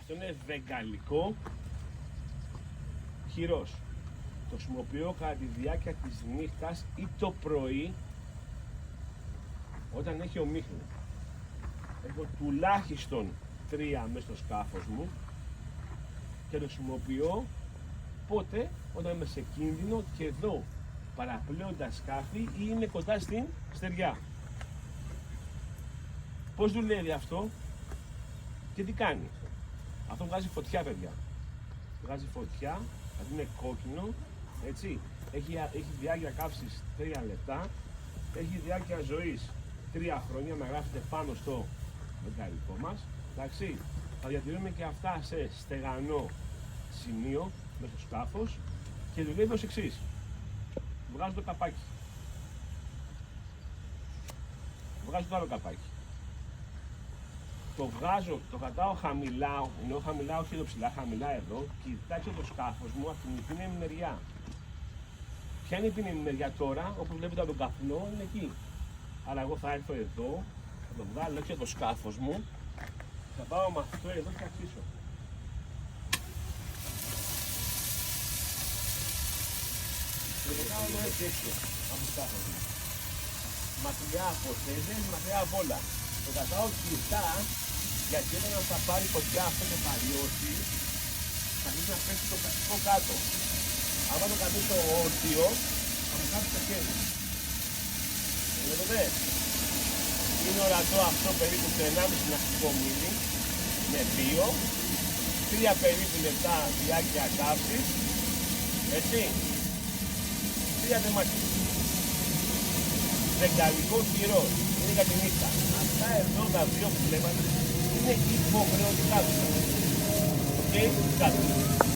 Αυτό είναι βεγγαλικό χειρός. Το χρησιμοποιώ κατά τη διάρκεια της νύχτας ή το πρωί όταν έχει ομίχλη. Έχω τουλάχιστον 3 μέσα στο σκάφος μου και το χρησιμοποιώ πότε όταν είμαι σε κίνδυνο και δω παραπλέοντα σκάφη ή είμαι κοντά στην στεριά. Πώς δουλεύει αυτό και τι κάνει? Αυτό βγάζει φωτιά, παιδιά. Βγάζει φωτιά, δηλαδή είναι κόκκινο, έτσι. Έχει διάρκεια καύσης 3 λεπτά, έχει διάρκεια ζωής 3 χρόνια, να γράφετε πάνω στο βεγγαλικό μας. Εντάξει, θα διατηρούμε και αυτά σε στεγανό σημείο μέσα στο σκάφος και δουλεύει ως εξής. Βγάζω το καπάκι. Βγάζω το άλλο καπάκι. Το βγάζω, το κρατάω χαμηλά, ενώ χαμηλά, όχι εδώ ψηλά, χαμηλά εδώ, και κοιτάξτε το σκάφος μου από την υπήνεμη μεριά. Ποια είναι η υπήνεμη μεριά τώρα? Όπου βλέπετε από τον καπνό είναι εκεί. Αλλά εγώ θα έρθω εδώ, θα το βγάλω έξω το σκάφος μου, θα πάω με αυτό εδώ και θα αρχίσω. Και το κάνω εδώ έτσι έξω από το σκάφος μου. Μακριά από θέζες, μακριά από όλα. Το κρατάω κλειστά, γιατί όταν θα πάρει φωτιά αυτό και θα λιώσει, θα αρχίσει να πέσει το πλαστικό κάτω. Άμα το κρατήσω όρθιο, θα μου κάψει το χέρι. Βλέπετε, είναι ορατό αυτό περίπου στο 1,5 ναυτικό μίλι, με 2, 3 περίπου λεπτά διάρκεια καύσης, έτσι, 3 τεμάτια. Βεγγαλικό χειρός, είναι για τη νύχτα. Αυτά εδώ τα 2 που βλέπατε είναι υποχρεωτικά. Οκ, κάτω.